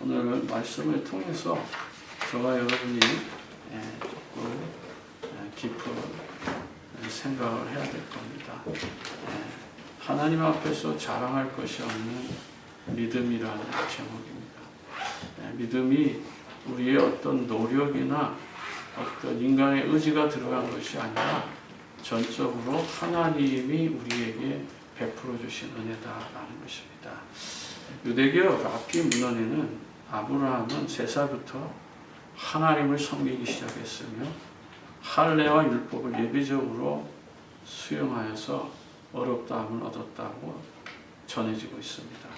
오늘 말씀을 통해서 저와 여러분이 조금 깊은 생각을 해야 될 겁니다. 하나님 앞에서 자랑할 것이 없는 믿음이라는 제목입니다. 믿음이 우리의 어떤 노력이나 어떤 인간의 의지가 들어간 것이 아니라 전적으로 하나님이 우리에게 베풀어 주신 은혜다라는 것입니다. 유대교 라피 문헌에는 아브라함은 3살부터 하나님을 섬기기 시작했으며 할례와 율법을 예비적으로 수용하여서 어렵다함을 얻었다고 전해지고 있습니다.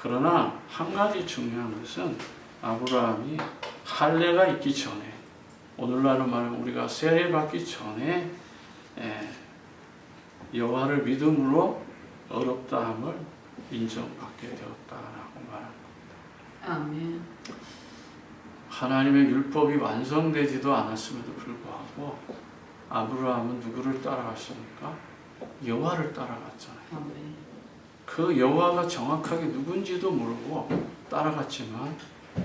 그러나 한 가지 중요한 것은 아브라함이 할례가 있기 전에, 오늘날로 말하면 우리가 세례 받기 전에 여호와를 믿음으로 어렵다함을 인정받게 되었다라고 말합니다. 아멘. 하나님의 율법이 완성되지도 않았음에도 불구하고 아브라함은 누구를 따라갔습니까? 여호와를 따라갔잖아요. 아멘. 그 여호와가 정확하게 누군지도 모르고 따라갔지만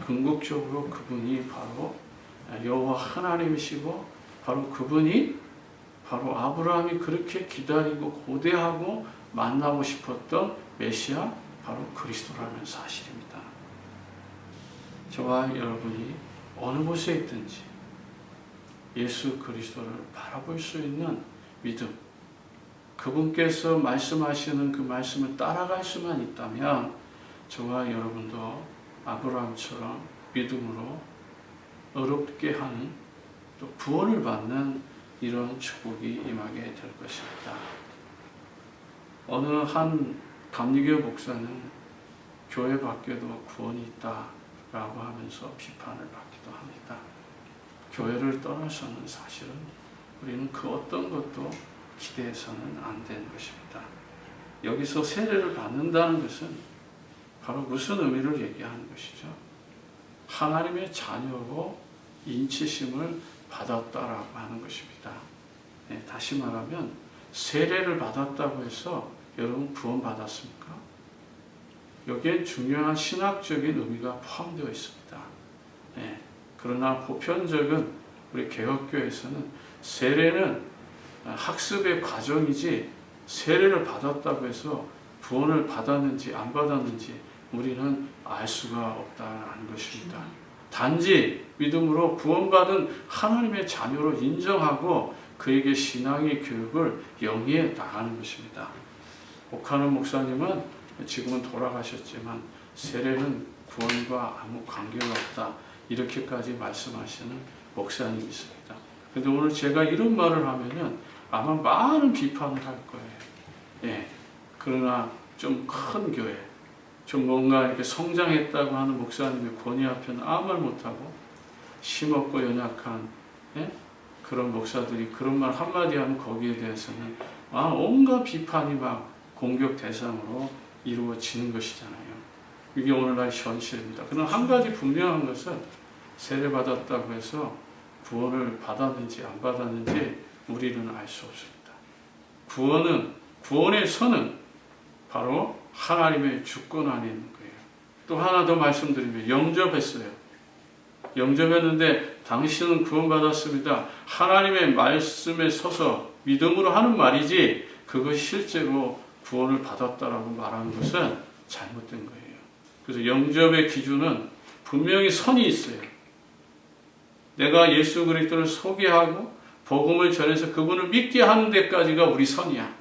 궁극적으로 그분이 바로 여호와 하나님이시고 바로 그분이 바로 아브라함이 그렇게 기다리고 고대하고 만나고 싶었던 메시아 바로 그리스도라는 사실입니다. 저와 여러분이 어느 곳에 있든지 예수 그리스도를 바라볼 수 있는 믿음, 그분께서 말씀하시는 그 말씀을 따라갈 수만 있다면 저와 여러분도 아브라함처럼 믿음으로 어렵게 하는 또 구원을 받는 이런 축복이 임하게 될 것입니다. 어느 한 감리교 목사는 교회 밖에도 구원이 있다라고 하면서 비판을 받기도 합니다. 교회를 떠나서는 사실은 우리는 그 어떤 것도 기대해서는 안 되는 것입니다. 여기서 세례를 받는다는 것은 바로 무슨 의미를 얘기하는 것이죠? 하나님의 자녀로 인치심을 받았다라고 하는 것입니다. 다시 말하면 세례를 받았다고 해서 여러분 구원 받았습니까? 여기에 중요한 신학적인 의미가 포함되어 있습니다. 그러나 보편적인 우리 개혁교회에서는 세례는 학습의 과정이지 세례를 받았다고 해서 구원을 받았는지 안 받았는지 우리는 알 수가 없다는 것입니다. 단지 믿음으로 구원받은 하나님의 자녀로 인정하고 그에게 신앙의 교육을 영위해 나가는 것입니다. 오카노 목사님은 지금은 돌아가셨지만 세례는 구원과 아무 관계가 없다 이렇게까지 말씀하시는 목사님이 있습니다. 그런데 오늘 제가 이런 말을 하면은 아마 많은 비판을 할 거예요. 그러나 좀 큰 교회, 좀 뭔가 이렇게 성장했다고 하는 목사님의 권위 앞에는 아무 말 못하고 심없고 연약한 그런 목사들이 그런 말 한마디 하면 거기에 대해서는 온갖 비판이 막 공격 대상으로 이루어지는 것이잖아요. 이게 오늘날 현실입니다. 그러나 한 가지 분명한 것은 세례받았다고 해서 구원을 받았는지 안 받았는지 우리는 알 수 없습니다. 구원의 선은 바로 하나님의 주권 안에 있는 거예요. 또 하나 더 말씀드리면 영접했어요. 영접했는데 당신은 구원받았습니다. 하나님의 말씀에 서서 믿음으로 하는 말이지 그것이 실제로 구원을 받았다라고 말하는 것은 잘못된 거예요. 그래서 영접의 기준은 분명히 선이 있어요. 내가 예수 그리스도를 소개하고 복음을 전해서 그분을 믿게 하는 데까지가 우리 선이야.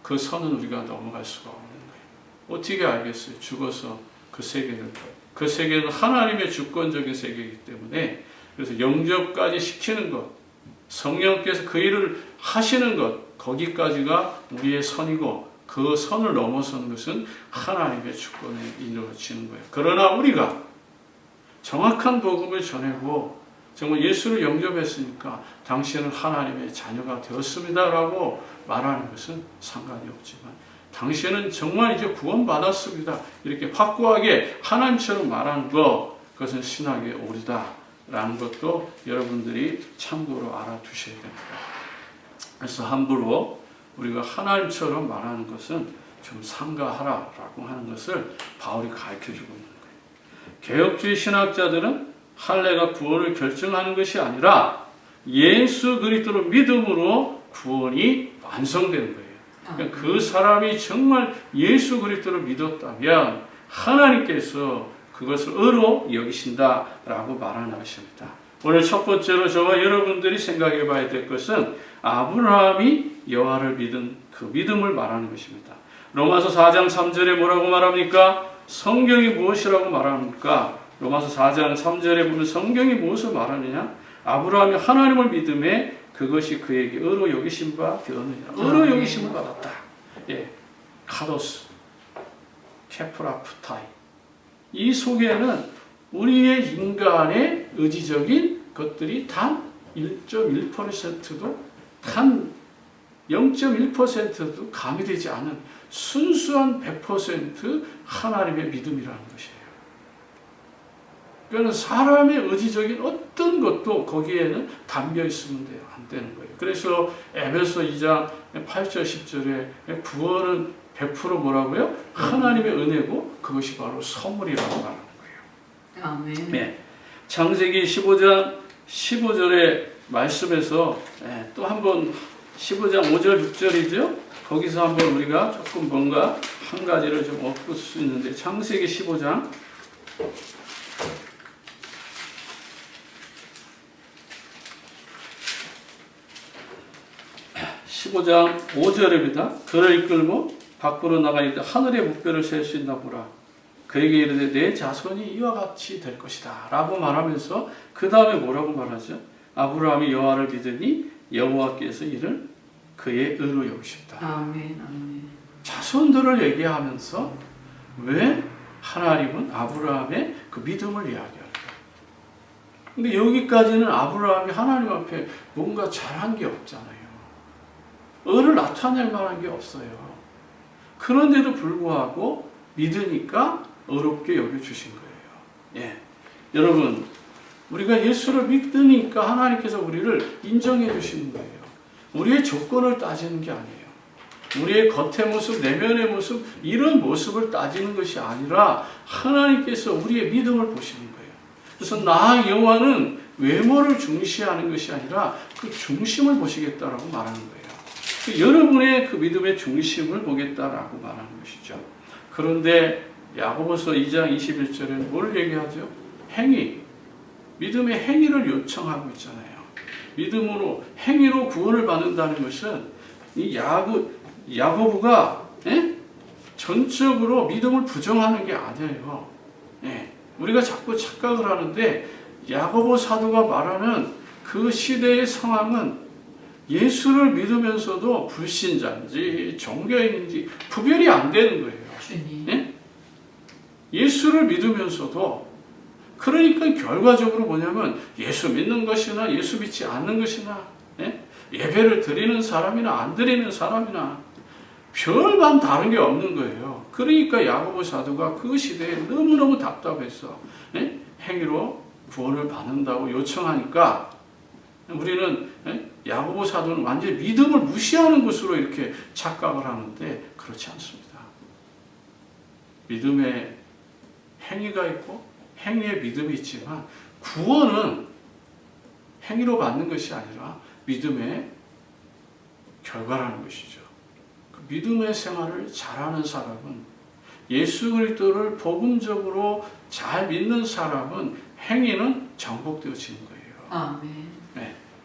그 선은 우리가 넘어갈 수가 없는 거예요. 어떻게 알겠어요? 죽어서 그 세계는 하나님의 주권적인 세계이기 때문에 그래서 영접까지 시키는 것, 성령께서 그 일을 하시는 것, 거기까지가 우리의 선이고 그 선을 넘어서는 것은 하나님의 주권에 이루어지는 거예요. 그러나 우리가 정확한 복음을 전하고 정말 예수를 영접했으니까 당신은 하나님의 자녀가 되었습니다라고 말하는 것은 상관이 없지만 당신은 정말 이제 구원받았습니다. 이렇게 확고하게 하나님처럼 말하는 것, 그것은 신학의 오리다라는 것도 여러분들이 참고로 알아두셔야 됩니다. 그래서 함부로 우리가 하나님처럼 말하는 것은 좀 삼가하라라고 하는 것을 바울이 가르쳐주고 있는 거예요. 개혁주의 신학자들은 할례가 구원을 결정하는 것이 아니라 예수 그리스도를 믿음으로 구원이 완성되는 거예요. 그러니까 그 사람이 정말 예수 그리스도를 믿었다면 하나님께서 그것을 의로 여기신다라고 말하는 것입니다. 오늘 첫 번째로 저와 여러분들이 생각해 봐야 될 것은 아브라함이 여호와를 믿은 그 믿음을 말하는 것입니다. 로마서 4장 3절에 뭐라고 말합니까? 성경이 무엇이라고 말합니까? 로마서 4장 3절에 보면 성경이 무엇을 말하느냐? 아브라함이 하나님을 믿음에 그것이 그에게 의로 여기심 바 되었느니라. 의로 여기심을 받았다. 예, 카도스, 케프라프타이. 이 속에는 우리의 인간의 의지적인 것들이 단 1.1%도 단 0.1%도 가미되지 않은 순수한 100% 하나님의 믿음이라는 것이에요. 그러니까 사람의 의지적인 어떤 것도 거기에는 담겨 있으면 돼요. 안 되는 거예요. 그래서 에베소 2장 8절 10절에 구원은 100% 뭐라고요? 하나님의 은혜고 그것이 바로 선물이라고 말하는 거예요. 아멘. 네. 창세기 15장 15절의 말씀에서 또 한번 15장 5절 6절이죠. 거기서 한번 우리가 조금 뭔가 한 가지를 좀 얻을 수 있는데 창세기 15장 15장 5절입니다. 그를 이끌고 밖으로 나가 이르되 하늘의 묵배를 셀 수 있나 보라. 그에게 이르되 내 자손이 이와 같이 될 것이다 라고 말하면서 그 다음에 뭐라고 말하죠? 아브라함이 여호와를 믿으니 여호와께서 이를 그의 의로 여기셨다. 아멘. 아멘. 자손들을 얘기하면서 왜 하나님은 아브라함의 그 믿음을 이야기할까? 근데 여기까지는 아브라함이 하나님 앞에 뭔가 잘한 게 없잖아요. 의를 나타낼 만한 게 없어요. 그런데도 불구하고 믿으니까 의롭게 여겨주신 거예요. 예. 여러분, 우리가 예수를 믿으니까 하나님께서 우리를 인정해 주시는 거예요. 우리의 조건을 따지는 게 아니에요. 우리의 겉의 모습, 내면의 모습, 이런 모습을 따지는 것이 아니라 하나님께서 우리의 믿음을 보시는 거예요. 그래서 나 여호와는 외모를 중시하는 것이 아니라 그 중심을 보시겠다라고 말하는 거예요. 여러분의 그 믿음의 중심을 보겠다라고 말하는 것이죠. 그런데 야고보서 2장 21절에 뭘 얘기하죠? 행위, 믿음의 행위를 요청하고 있잖아요. 믿음으로 행위로 구원을 받는다는 것은 이 야고보가 전적으로 믿음을 부정하는 게 아니에요. 우리가 자꾸 착각을 하는데 야고보 사도가 말하는 그 시대의 상황은 예수를 믿으면서도 불신자인지 종교인인지 구별이 안 되는 거예요. 주님. 예수를 믿으면서도 그러니까 결과적으로 뭐냐면 예수 믿는 것이나 예수 믿지 않는 것이나 예배를 드리는 사람이나 안 드리는 사람이나 별반 다른 게 없는 거예요. 그러니까 야고보 사도가 그 시대에 너무너무 답답해서 행위로 구원을 받는다고 요청하니까 우리는 야고보 사도는 완전히 믿음을 무시하는 것으로 이렇게 착각을 하는데 그렇지 않습니다. 믿음에 행위가 있고 행위에 믿음이 있지만 구원은 행위로 받는 것이 아니라 믿음의 결과라는 것이죠. 그 믿음의 생활을 잘하는 사람은 예수 그리스도를 복음적으로 잘 믿는 사람은 행위는 정복되어지는 거예요. 아멘.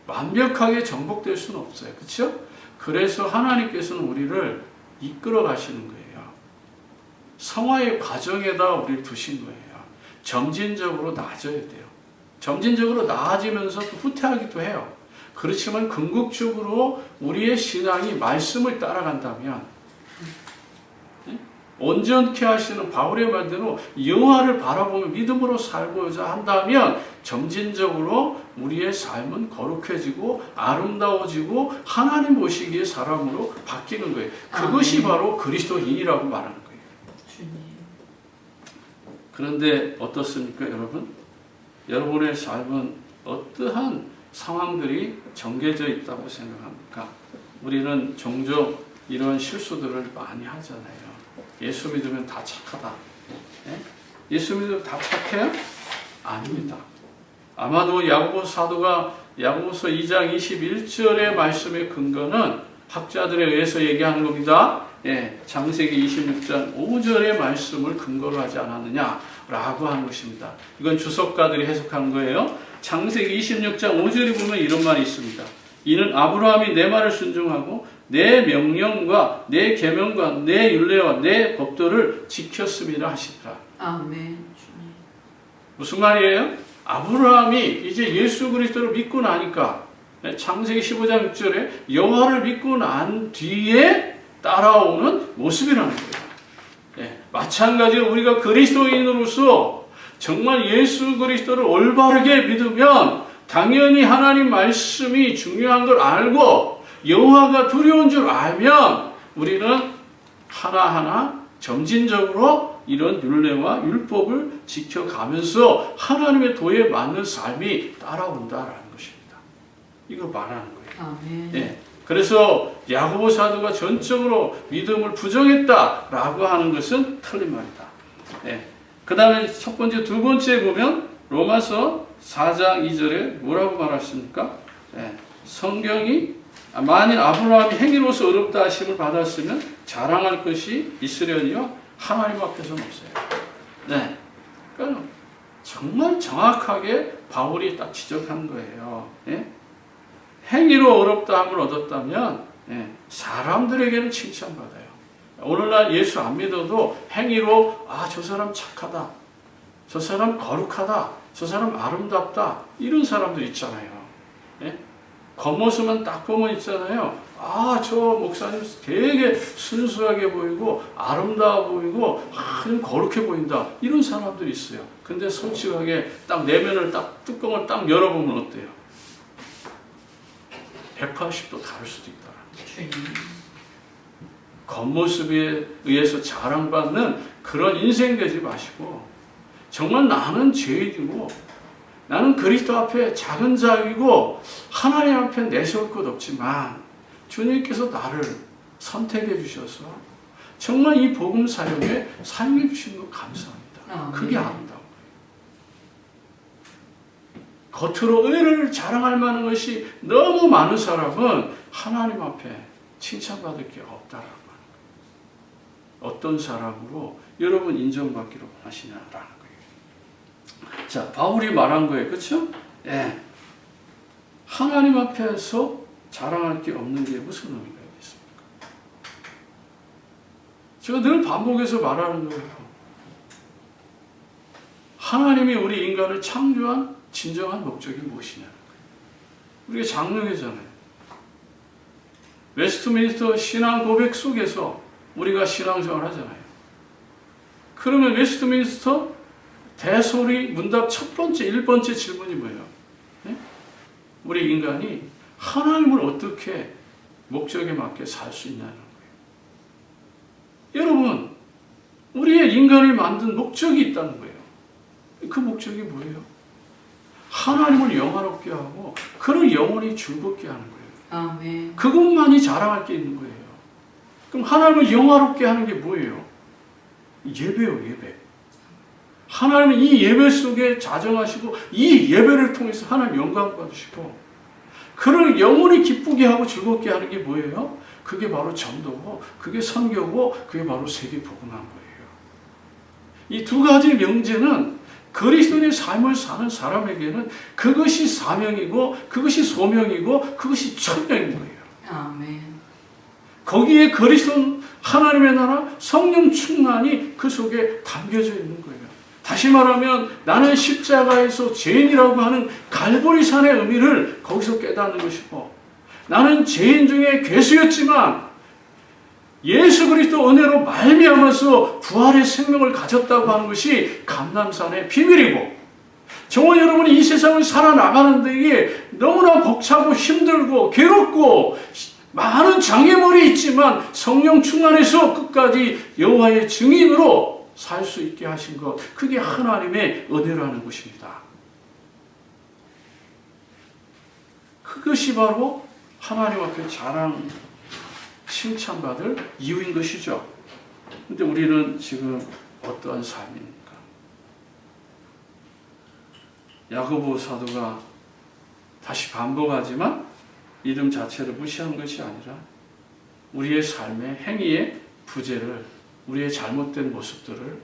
완벽하게 정복될 수는 없어요. 그렇죠? 그래서 하나님께서는 우리를 이끌어 가시는 거예요. 성화의 과정에다 우리를 두신 거예요. 점진적으로 나아져야 돼요. 점진적으로 나아지면서 또 후퇴하기도 해요. 그렇지만 궁극적으로 우리의 신앙이 말씀을 따라간다면 온전케 하시는 바울의 말대로 여호와를 바라보며 믿음으로 살고자 한다면 점진적으로 우리의 삶은 거룩해지고 아름다워지고 하나님 보시기에 사람으로 바뀌는 거예요. 그것이 바로 그리스도인이라고 말하는 거예요. 주님. 그런데 어떻습니까, 여러분? 여러분의 삶은 어떠한 상황들이 정해져 있다고 생각합니까? 우리는 종종 이런 실수들을 많이 하잖아요. 예수 믿으면 다 착하다. 예수 믿으면 다 착해요? 아닙니다. 아마도 야고보 사도가 야고보서 2장 21절의 말씀의 근거는 학자들에 의해서 얘기하는 겁니다. 예, 창세기 26장 5절의 말씀을 근거로 하지 않았느냐라고 하는 것입니다. 이건 주석가들이 해석한 거예요. 창세기 26장 5절에 보면 이런 말이 있습니다. 이는 아브라함이 내 말을 순종하고 내 명령과 내 계명과 내 율례와 내 법도를 지켰음이라 하시더라. 아멘. 무슨 말이에요? 아브라함이 이제 예수 그리스도를 믿고 나니까 창세기 15장 6절에 여호와를 믿고 난 뒤에 따라오는 모습이라는 거예요. 예, 마찬가지로 우리가 그리스도인으로서 정말 예수 그리스도를 올바르게 믿으면 당연히 하나님 말씀이 중요한 걸 알고 여호와가 두려운 줄 알면 우리는 하나하나 점진적으로 이런 율례와 율법을 지켜가면서 하나님의 도에 맞는 삶이 따라온다라는 것입니다. 이걸 말하는 거예요. 아멘. 예. 그래서 야고보 사도가 전적으로 믿음을 부정했다라고 하는 것은 틀린 말이다. 예. 그 다음에 첫 번째, 두 번째 보면 로마서 4장 2절에 뭐라고 말했습니까? 예. 성경이 만일 아브라함이 행위로서 의롭다 하심을 받았으면 자랑할 것이 있으려니와 하나님 앞에서는 없어요. 네. 그러니까 정말 정확하게 바울이 딱 지적한 거예요. 예? 행위로 의롭다함을 얻었다면 사람들에게는 칭찬받아요. 오늘날 예수 안 믿어도 행위로 저 사람 착하다, 저 사람 거룩하다, 저 사람 아름답다 이런 사람들 있잖아요. 예? 겉모습만 딱 보면 있잖아요. 저 목사님 되게 순수하게 보이고 아름다워 보이고 좀 거룩해 보인다 이런 사람들이 있어요. 근데 솔직하게 딱 내면을 딱 뚜껑을 딱 열어보면 어때요? 180도 다를 수도 있다. 겉모습에 의해서 자랑받는 그런 인생 되지 마시고 정말 나는 죄인이고 나는 그리스도 앞에 작은 자이고 하나님 앞에 내세울 것 없지만 주님께서 나를 선택해 주셔서 정말 이 복음 사역에 사용해 주신 것 감사합니다. 그게 아름다운 거예요. 겉으로 의를 자랑할 만한 것이 너무 많은 사람은 하나님 앞에 칭찬받을 게 없다라는 거예요. 어떤 사람으로 여러분 인정받기로 원하시냐라는 거예요. 자, 바울이 말한 거예요. 그렇죠? 예. 하나님 앞에서 자랑할 게 없는 게 무슨 의미가 있습니까? 제가 늘 반복해서 말하는 거예요. 하나님이 우리 인간을 창조한 진정한 목적이 무엇이냐는 거예요. 우리가 장로회잖아요. 웨스트민스터 신앙 고백 속에서 우리가 신앙생활 하잖아요. 그러면 웨스트민스터 대소리 문답 첫 번째, 1번째 질문이 뭐예요? 네? 우리 인간이 하나님을 어떻게 목적에 맞게 살 수 있냐는 거예요. 여러분, 우리의 인간을 만든 목적이 있다는 거예요. 그 목적이 뭐예요? 하나님을 영화롭게 하고 그를 영원히 즐겁게 하는 거예요. 아멘. 그것만이 자랑할 게 있는 거예요. 그럼 하나님을 영화롭게 하는 게 뭐예요? 예배요, 예배. 하나님은 이 예배 속에 자정하시고 이 예배를 통해서 하나님 영광 받으시고 그를 영원히 기쁘게 하고 즐겁게 하는 게 뭐예요? 그게 바로 전도고 그게 선교고 그게 바로 세계 복음한 거예요. 이 두 가지 명제는 그리스도인의 삶을 사는 사람에게는 그것이 사명이고 그것이 소명이고 그것이 천명인 거예요. 아멘. 거기에 그리스도 하나님의 나라 성령 충만이 그 속에 담겨져 있는 거예요. 다시 말하면 나는 십자가에서 죄인이라고 하는 갈보리산의 의미를 거기서 깨닫는 것이고 나는 죄인 중에 괴수였지만 예수 그리스도 은혜로 말미암아서 부활의 생명을 가졌다고 하는 것이 감람산의 비밀이고 정말 여러분이 이 세상을 살아나가는 데에 너무나 벅차고 힘들고 괴롭고 많은 장애물이 있지만 성령 충만해서 끝까지 여호와의 증인으로 살 수 있게 하신 것, 그게 하나님의 은혜라는 것입니다. 그것이 바로 하나님 앞에 자랑, 칭찬받을 이유인 것이죠. 근데 우리는 지금 어떠한 삶입니까? 야고보 사도가 다시 반복하지만 믿음 자체를 무시한 것이 아니라 우리의 삶의 행위의 부재를, 우리의 잘못된 모습들을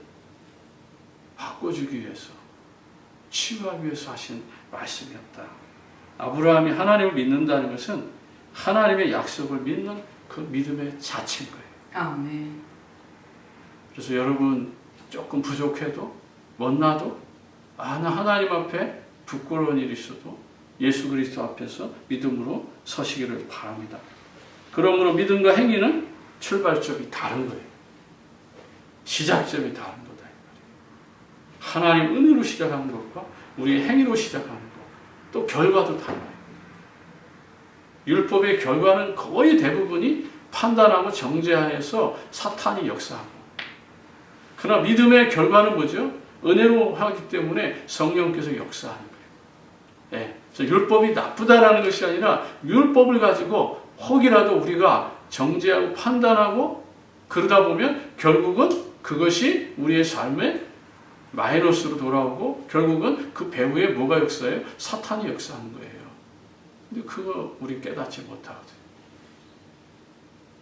바꿔주기 위해서, 치유하기 위해서 하신 말씀이었다. 아브라함이 하나님을 믿는다는 것은 하나님의 약속을 믿는 그 믿음의 자체인 거예요. 아멘. 그래서 여러분 조금 부족해도 못나도 나 하나님 앞에 부끄러운 일이 있어도 예수 그리스도 앞에서 믿음으로 서시기를 바랍니다. 그러므로 믿음과 행위는 출발점이 다른 거예요. 시작점이 다른 거다. 하나님 은혜로 시작하는 것과 우리의 행위로 시작하는 것, 또 결과도 달라요. 율법의 결과는 거의 대부분이 판단하고 정죄하여서 사탄이 역사하고, 그러나 믿음의 결과는 뭐죠? 은혜로 하기 때문에 성령께서 역사하는 거예요. 네. 그래서 율법이 나쁘다라는 것이 아니라 율법을 가지고 혹이라도 우리가 정죄하고 판단하고 그러다 보면 결국은 그것이 우리의 삶에 마이너스로 돌아오고 결국은 그 배후에 뭐가 역사해요? 사탄이 역사하는 거예요. 근데 그거 우리 깨닫지 못하거든요.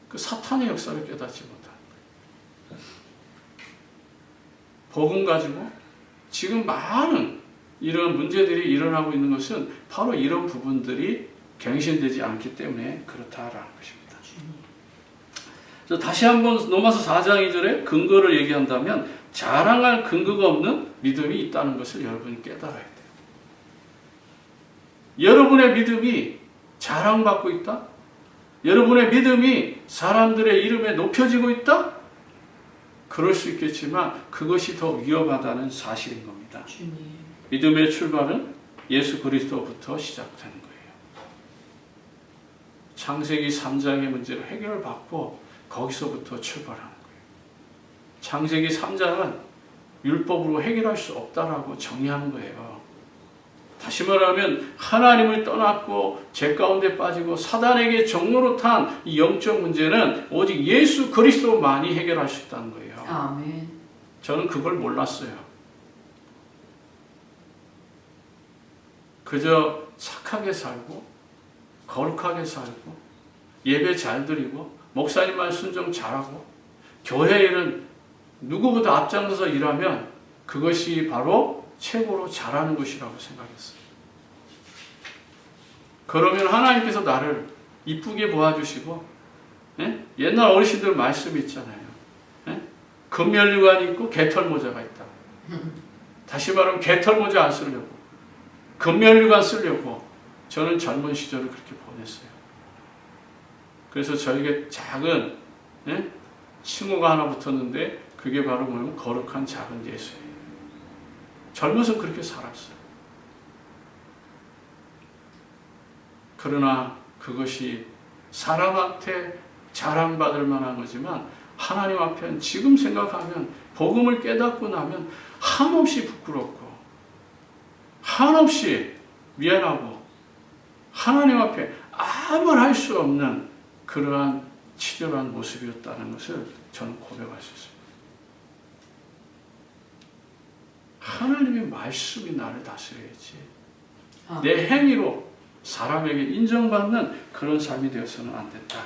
그 사탄의 역사를 깨닫지 못하는 거예요. 복음 가지고 지금 많은 이런 문제들이 일어나고 있는 것은 바로 이런 부분들이 갱신되지 않기 때문에 그렇다라는 것입니다. 그래서 다시 한번 로마서 4장 2절에 근거를 얘기한다면 자랑할 근거가 없는 믿음이 있다는 것을 여러분이 깨달아야 돼요. 여러분의 믿음이 자랑받고 있다? 여러분의 믿음이 사람들의 이름에 높여지고 있다? 그럴 수 있겠지만 그것이 더 위험하다는 사실인 겁니다. 주님. 믿음의 출발은 예수 그리스도부터 시작되는 거예요. 창세기 3장의 문제를 해결받고 거기서부터 출발하는 거예요. 창세기 3장은 율법으로 해결할 수 없다라고 정의하는 거예요. 다시 말하면 하나님을 떠났고 죄 가운데 빠지고 사단에게 종로로 탄 이 영적 문제는 오직 예수 그리스도만이 해결할 수 있다는 거예요. 아멘. 저는 그걸 몰랐어요. 그저 착하게 살고 거룩하게 살고 예배 잘 드리고 목사님 말 순종 잘하고 교회 일은 누구보다 앞장서서 일하면 그것이 바로 최고로 잘하는 것이라고 생각했어요. 그러면 하나님께서 나를 이쁘게 보아주시고, 예? 옛날 어르신들 말씀 있잖아요. 예? 금면류관이 있고 개털모자가 있다. 다시 말하면 개털모자 안 쓰려고 금면류관 쓰려고 저는 젊은 시절을 그렇게 보냈어요. 그래서 저에게 작은 칭호가 하나 붙었는데 그게 바로 뭐냐면 거룩한 작은 예수예요. 젊어서 그렇게 살았어요. 그러나 그것이 사람한테 자랑받을 만한 거지만 하나님 앞에는 지금 생각하면 복음을 깨닫고 나면 한없이 부끄럽고 한없이 미안하고 하나님 앞에 아무 말 할 수 없는 그러한 치졸한 모습이었다는 것을 저는 고백할 수 있습니다. 하나님의 말씀이 나를 다스려야지. 내 행위로 사람에게 인정받는 그런 삶이 되어서는 안 된다.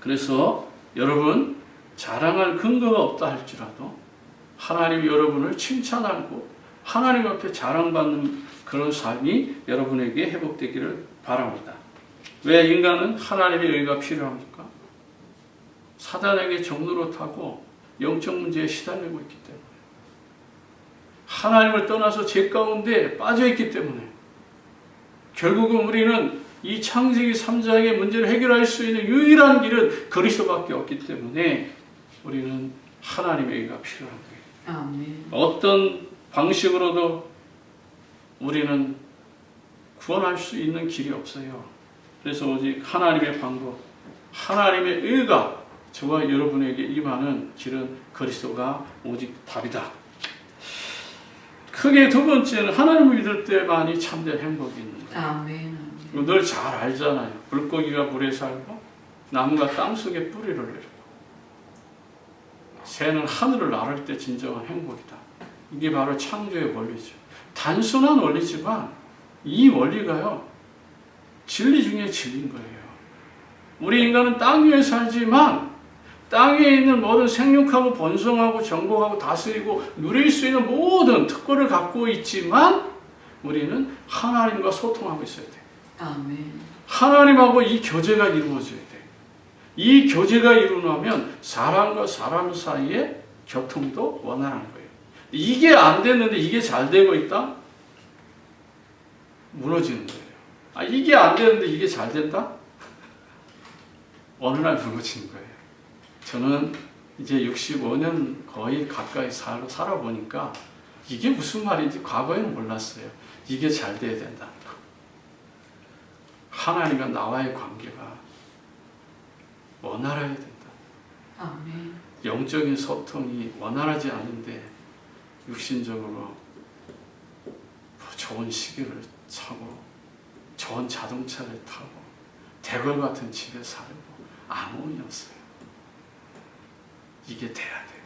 그래서 여러분 자랑할 근거가 없다 할지라도 하나님이 여러분을 칭찬하고 하나님 앞에 자랑받는 그런 삶이 여러분에게 회복되기를 바랍니다. 왜 인간은 하나님의 의가 필요합니까? 사단에게 종로로 타고 영적 문제에 시달리고 있기 때문에 하나님을 떠나서 죄 가운데 빠져있기 때문에 결국은 우리는 이 창세기 3장의 문제를 해결할 수 있는 유일한 길은 그리스도밖에 없기 때문에 우리는 하나님의 의가 필요한 거예요. 아멘. 어떤 방식으로도 우리는 구원할 수 있는 길이 없어요. 그래서 오직 하나님의 방법, 하나님의 의가 저와 여러분에게 임하는 길은 그리스도가 오직 답이다. 크게 두 번째는 하나님을 믿을 때만이 참된 행복이 있는 거예요. 아멘. 늘 잘 알잖아요. 물고기가 물에 살고 나무가 땅속에 뿌리를 내리고 새는 하늘을 나를 때 진정한 행복이다. 이게 바로 창조의 원리죠. 단순한 원리지만 이 원리가요, 진리 중에 진리인 거예요. 우리 인간은 땅 위에 살지만 땅 위에 있는 모든 생육하고 번성하고 정복하고 다스리고 누릴 수 있는 모든 특권을 갖고 있지만 우리는 하나님과 소통하고 있어야 돼요. 아멘. 하나님하고 이 교제가 이루어져야 돼요. 이 교제가 이루어나면 사람과 사람 사이의 교통도 원활한 거예요. 이게 안 됐는데 이게 잘 되고 있다? 무너지는 거예요. 이게 안 되는데 이게 잘 된다? 어느 날 무너지는 거예요. 저는 이제 65년 거의 가까이 살아보니까 이게 무슨 말인지 과거에는 몰랐어요. 이게 잘 돼야 된다는 거. 하나님과 나와의 관계가 원활해야 된다. 아멘. 영적인 소통이 원활하지 않은데 육신적으로 좋은 시계를 차고 좋은 자동차를 타고 대궐 같은 집에 살고 아무 의미 없어요. 이게 돼야 돼요.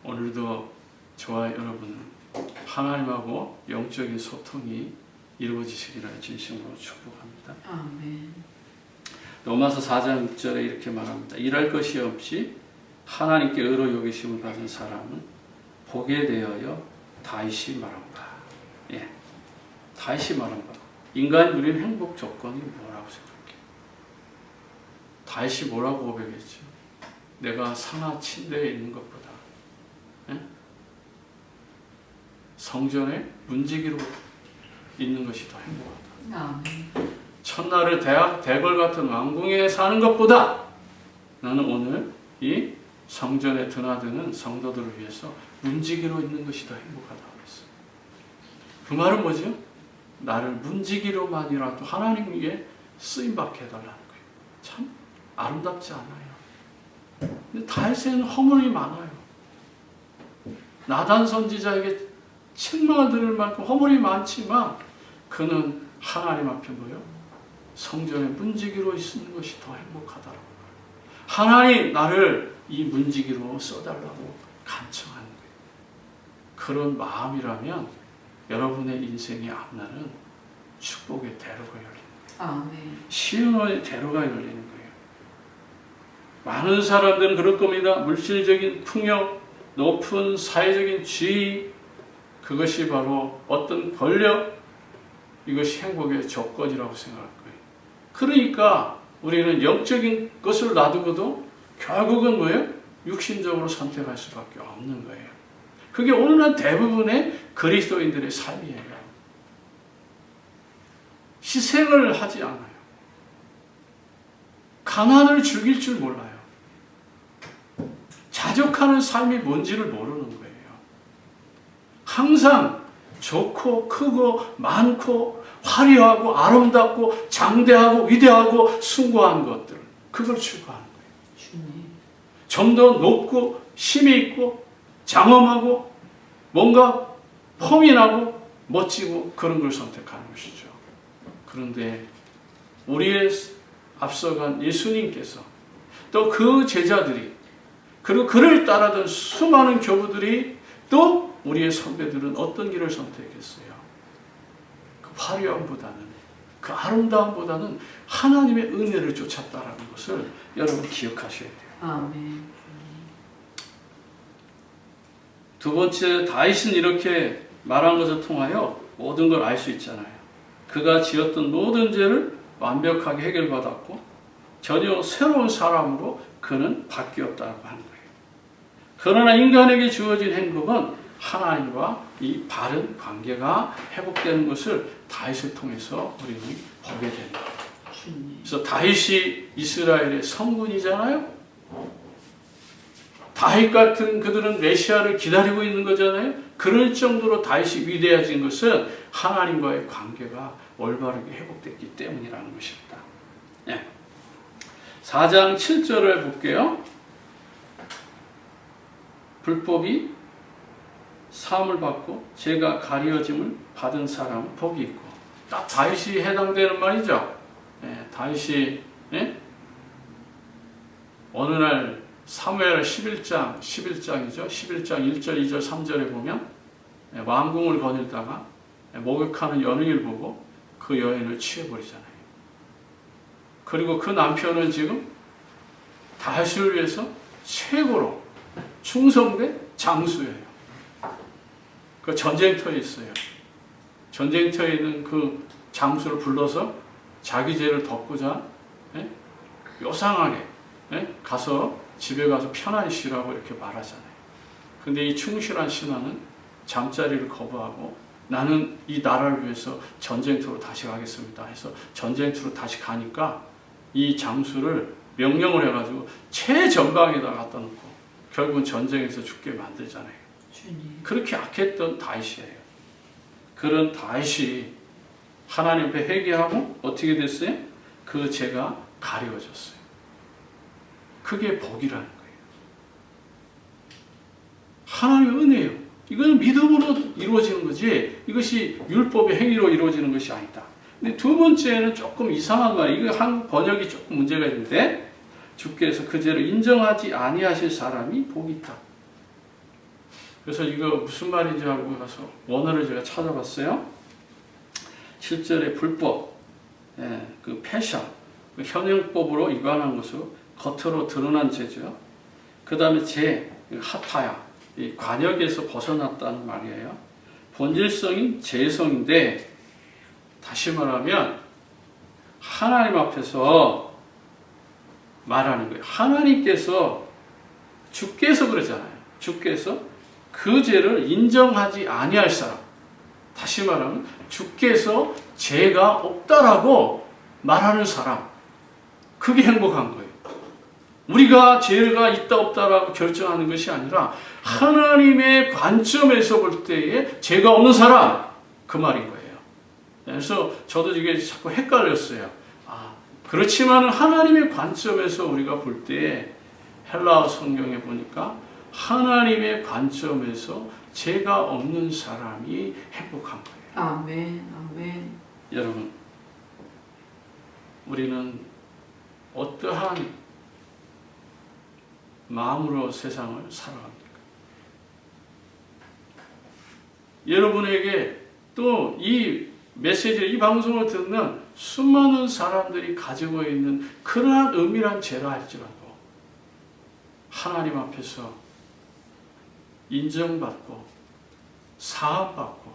오늘도 저와 여러분 하나님하고 영적인 소통이 이루어지시기를 진심으로 축복합니다. 아멘. 로마서 4장 6절에 이렇게 말합니다. 일할 것이 없이 하나님께 의로 여기심을 받은 사람은 복에 대하여 다윗이 말한 바. 예, 다윗이 말한 바. 인간이 누리는 행복 조건이 뭐라고 생각해? 다윗이 뭐라고 고백했죠? 내가 상하 침대에 있는 것보다 성전에 문지기로 있는 것이 더 행복하다. 아멘. 첫날을 대궐 같은 왕궁에 사는 것보다 나는 오늘 이 성전에 드나드는 성도들을 위해서 문지기로 있는 것이 더 행복하다고 했어요. 그 말은 뭐죠? 나를 문지기로만이라도 하나님에게 쓰임받게 해달라는 거예요. 참 아름답지 않아요. 근데 다윗에는 허물이 많아요. 나단 선지자에게 책망을 들을 만큼 허물이 많지만 그는 하나님 앞에 뭐요? 성전에 문지기로 있는 것이 더 행복하다고. 하나님 나를 이 문지기로 써달라고 간청하는 거예요. 그런 마음이라면 여러분의 인생의 앞날은 축복의 대로가 열리는 거예요. 아멘. 시온의 대로가 열리는 거예요. 많은 사람들은 그럴 겁니다. 물질적인 풍요, 높은 사회적인 지위, 그것이 바로 어떤 권력, 이것이 행복의 조건이라고 생각할 거예요. 그러니까 우리는 영적인 것을 놔두고도 결국은 뭐예요? 육신적으로 선택할 수밖에 없는 거예요. 그게 오늘날 대부분의 그리스도인들의 삶이에요. 희생을 하지 않아요. 가난을 즐길 줄 몰라요. 자족하는 삶이 뭔지를 모르는 거예요. 항상 좋고 크고 많고 화려하고 아름답고 장대하고 위대하고 숭고한 것들, 그걸 추구하는 거예요. 주님. 좀 더 높고 힘이 있고 장엄하고 뭔가 폼이 나고 멋지고 그런 걸 선택하는 것이죠. 그런데 우리의 앞서간 예수님께서 또 그 제자들이 그리고 그를 따르던 수많은 교부들이 또 우리의 선배들은 어떤 길을 선택했어요? 그 화려함보다는, 그 아름다움보다는 하나님의 은혜를 쫓았다라는 것을 여러분 기억하셔야 돼요. 아멘. 두 번째, 다윗은 이렇게 말한 것을 통하여 모든 걸 알 수 있잖아요. 그가 지었던 모든 죄를 완벽하게 해결받았고 전혀 새로운 사람으로 그는 바뀌었다고 하는 거예요. 그러나 인간에게 주어진 행복은 하나님과 이 바른 관계가 회복되는 것을 다윗을 통해서 우리는 보게 됩니다. 그래서 다윗이 이스라엘의 성군이잖아요. 다윗 같은 그들은 메시아를 기다리고 있는 거잖아요. 그럴 정도로 다윗이 위대해진 것은 하나님과의 관계가 올바르게 회복됐기 때문이라는 것입니다. 네. 4장 7절을 볼게요. 불법이 사함을 받고 죄가 가려짐을 받은 사람은 복이 있고, 딱 다윗이 해당되는 말이죠. 네, 다윗이 어느 날 사무엘 11장이죠. 11장 1절, 2절, 3절에 보면 왕궁을 거닐다가 목욕하는 여인을 보고 그 여인을 취해버리잖아요. 그리고 그 남편은 지금 다윗을 위해서 최고로 충성된 장수예요. 그 전쟁터에 있어요. 전쟁터에 있는 그 장수를 불러서 자기 죄를 덮고자 요상하게 가서 집에 가서 편안히 쉬라고 이렇게 말하잖아요. 근데 이 충실한 신하는 잠자리를 거부하고 나는 이 나라를 위해서 전쟁터로 다시 가겠습니다 해서 전쟁터로 다시 가니까 이 장수를 명령을 해가지고 최전방에다 갖다 놓고 결국은 전쟁에서 죽게 만들잖아요. 주님. 그렇게 악했던 다윗이에요. 그런 다윗이 하나님 앞에 회개하고 어떻게 됐어요? 그 죄가 가려워졌어요. 그게 복이라는 거예요. 하나님의 은혜예요. 이건 믿음으로 이루어지는 거지 이것이 율법의 행위로 이루어지는 것이 아니다. 근데 두 번째는 조금 이상한 말이에요. 이거 한국 번역이 조금 문제가 있는데 주께서 그 죄를 인정하지 아니하실 사람이 복이 있다. 그래서 이거 무슨 말인지 알고 가서 원어를 제가 찾아봤어요. 7절에 불법, 그 폐샤, 그 현행법으로 위반한 것으로 겉으로 드러난 죄죠. 그 다음에 죄, 하타야, 이 관역에서 벗어났다는 말이에요. 본질성인 죄성인데 다시 말하면 하나님 앞에서 말하는 거예요. 하나님께서 주께서 그러잖아요. 주께서 그 죄를 인정하지 아니할 사람. 다시 말하면 주께서 죄가 없다라고 말하는 사람. 그게 행복한 거예요. 우리가 죄가 있다 없다라고 결정하는 것이 아니라 하나님의 관점에서 볼 때에 죄가 없는 사람. 그 말인 거예요. 그래서 저도 이게 자꾸 헷갈렸어요. 그렇지만 하나님의 관점에서 우리가 볼 때 헬라어 성경에 보니까 하나님의 관점에서 죄가 없는 사람이 행복한 거예요. 아멘. 아멘. 여러분, 우리는 어떠한 마음으로 세상을 살아갑니까? 여러분에게 또 이 메시지를, 이 방송을 듣는 수많은 사람들이 가지고 있는 그러한 은밀한 죄라 할지라도 하나님 앞에서 인정받고 사함받고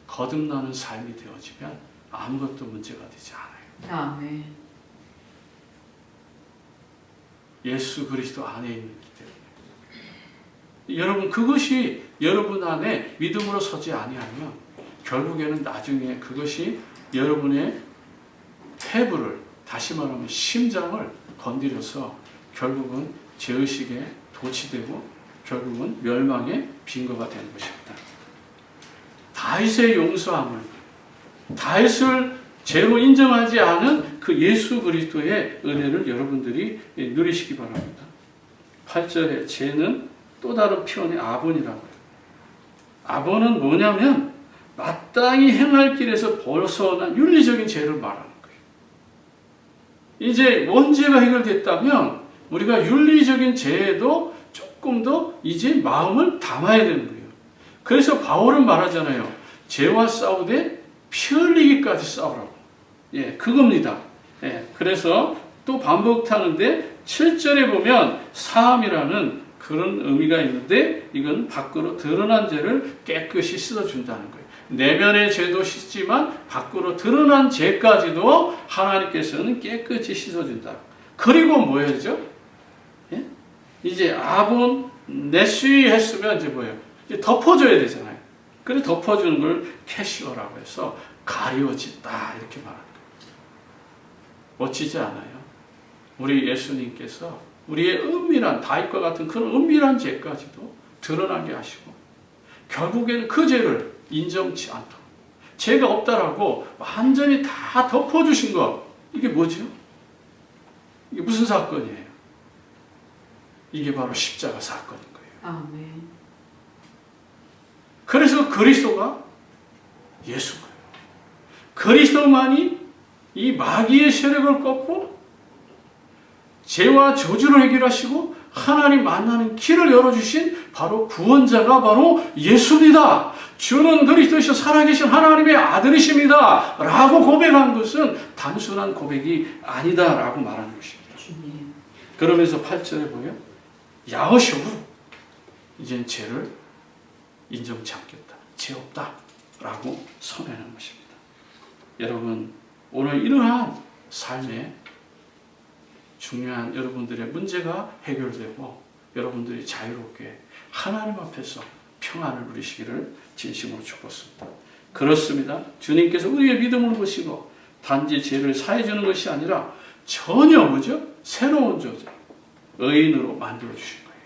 거듭나는 삶이 되어지면 아무것도 문제가 되지 않아요. 아멘. 예수 그리스도 안에 있기 때문에. 여러분, 그것이 여러분 안에 믿음으로 서지 아니하면 결국에는 나중에 그것이 여러분의 폐부를, 다시 말하면 심장을 건드려서 결국은 죄의식에 도취되고 결국은 멸망의 빈거가 되는 것입니다. 다윗의 용서함을, 다윗을 죄로 인정하지 않은 그 예수 그리스도의 은혜를 여러분들이 누리시기 바랍니다. 8절에 죄는 또 다른 표현의 아본이라고 해요. 아본은 뭐냐면 마땅히 행할 길에서 벗어난 윤리적인 죄를 말하는 거예요. 이제 원죄가 해결됐다면 우리가 윤리적인 죄에도 조금 더 이제 마음을 담아야 되는 거예요. 그래서 바울은 말하잖아요. 죄와 싸우되 피 흘리기까지 싸우라고. 그겁니다. 그래서 또 반복하는데 7절에 보면 사함이라는 그런 의미가 있는데 이건 밖으로 드러난 죄를 깨끗이 씻어준다는 거예요. 내면의 죄도 씻지만 밖으로 드러난 죄까지도 하나님께서는 깨끗이 씻어준다. 그리고 뭐였죠? 이제 아본 네수이 했으면 이제 뭐예요? 이제 덮어줘야 되잖아요. 그래 덮어주는 걸 캐시어라고 해서 가려진다 이렇게 말합니다. 멋지지 않아요? 우리 예수님께서 우리의 은밀한 다윗과 같은 그런 은밀한 죄까지도 드러나게 하시고 결국에는 그 죄를 인정치 않도록 죄가 없다라고 완전히 다 덮어주신 것. 이게 뭐죠? 이게 무슨 사건이에요? 이게 바로 십자가 사건인 거예요. 아멘. 그래서 그리스도가 예수예요. 그리스도만이 이 마귀의 세력을 꺾고 죄와 저주를 해결하시고 하나님 만나는 길을 열어주신 바로 구원자가 바로 예수입니다. 주는 그리스도이시여 살아계신 하나님의 아들이십니다. 라고 고백한 것은 단순한 고백이 아니다 라고 말하는 것입니다. 주님. 그러면서 8절에 보면 야어쇼로 이젠 죄를 인정치 않겠다. 죄 없다. 라고 선언하는 것입니다. 여러분, 오늘 이러한 삶에 중요한 여러분들의 문제가 해결되고 여러분들이 자유롭게 하나님 앞에서 평안을 누리시기를 진심으로 축복합니다. 그렇습니다. 주님께서 우리의 믿음을 보시고 단지 죄를 사해주는 것이 아니라 전혀 뭐죠? 새로운 존재, 의인으로 만들어주신 거예요.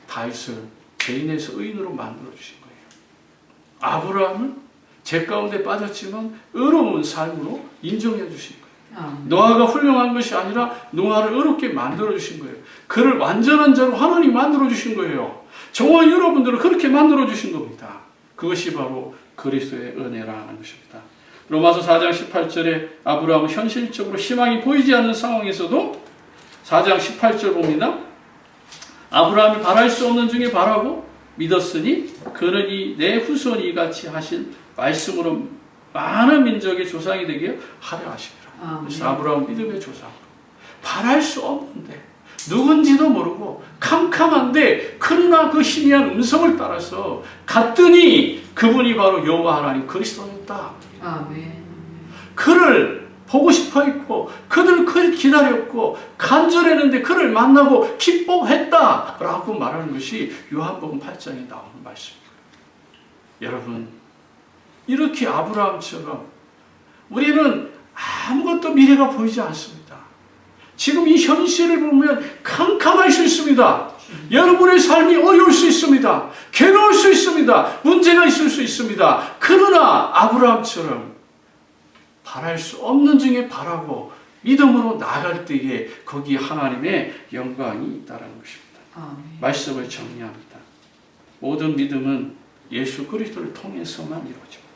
다윗을 죄인에서 의인으로 만들어주신 거예요. 아브라함을 죄 가운데 빠졌지만 의로운 삶으로 인정해 주신 거예요. 노아가 훌륭한 것이 아니라 노아를 의롭게 만들어주신 거예요. 그를 완전한 자로 하나님 만들어주신 거예요. 저와 여러분들을 그렇게 만들어주신 겁니다. 그것이 바로 그리스도의 은혜라는 것입니다. 로마서 4장 18절에 아브라함은 현실적으로 희망이 보이지 않는 상황에서도 4장 18절 봅니다. 아브라함이 바랄 수 없는 중에 바라고 믿었으니 그는 이 내 후손이 이같이 하신 말씀으로 많은 민족의 조상이 되게 하려 하시리라. 그래서 아브라함은 믿음의 조상. 바랄 수 없는데 누군지도 모르고 캄캄한데 그러나 그 희미한 음성을 따라서 갔더니 그분이 바로 여호와 하나님 그리스도였다. 아멘. 그를 보고 싶어 했고 그들을 기다렸고 간절했는데 그를 만나고 기뻐했다라고 말하는 것이 요한복음 8장에 나오는 말씀입니다. 여러분, 이렇게 아브라함처럼 우리는 아무것도 미래가 보이지 않습니다. 지금 이 현실을 보면 캄캄할 수 있습니다. 여러분의 삶이 어려울 수 있습니다. 괴로울 수 있습니다. 문제가 있을 수 있습니다. 그러나 아브라함처럼 바랄 수 없는 중에 바라고 믿음으로 나아갈 때에 거기 하나님의 영광이 있다는 것입니다. 아멘. 말씀을 정리합니다. 모든 믿음은 예수 그리스도를 통해서만 이루어집니다.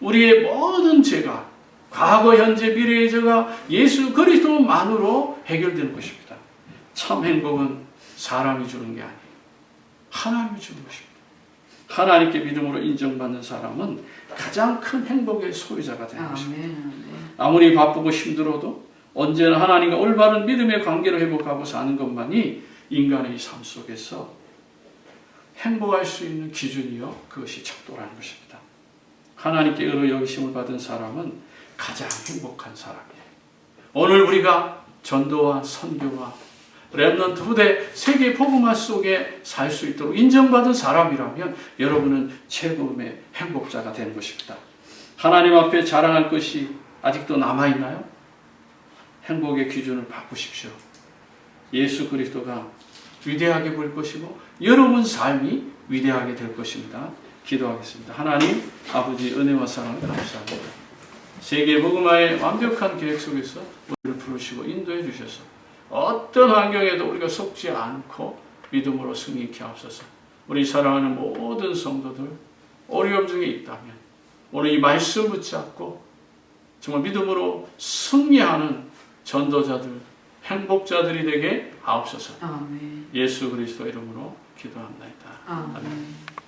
우리의 모든 죄가 과거, 현재, 미래의 죄가 예수 그리스도만으로 해결되는 것입니다. 참 행복은 사람이 주는 게 아니에요. 하나님이 주는 것입니다. 하나님께 믿음으로 인정받는 사람은 가장 큰 행복의 소유자가 되는 것입니다. 아무리 바쁘고 힘들어도 언제나 하나님과 올바른 믿음의 관계를 회복하고 사는 것만이 인간의 삶 속에서 행복할 수 있는 기준이요, 그것이 척도라는 것입니다. 하나님께 의로 여기심을 받은 사람은 가장 행복한 사람이에요. 오늘 우리가 전도와 선교와 렘넌트 후대 세계 복음화 속에 살 수 있도록 인정받은 사람이라면 여러분은 최고의 행복자가 되는 것입니다. 하나님 앞에 자랑할 것이 아직도 남아있나요? 행복의 기준을 바꾸십시오. 예수 그리스도가 위대하게 볼 것이고 여러분 삶이 위대하게 될 것입니다. 기도하겠습니다. 하나님 아버지 은혜와 사랑을 감사합니다. 세계 복음화의 완벽한 계획 속에서 우리를 부르시고 인도해 주셔서 어떤 환경에도 우리가 속지 않고 믿음으로 승리케 하옵소서. 우리 사랑하는 모든 성도들 어려움 중에 있다면 오늘 이 말씀 붙잡고 정말 믿음으로 승리하는 전도자들, 행복자들이 되게 하옵소서. 아멘. 예수 그리스도 이름으로 기도합니다. 아멘.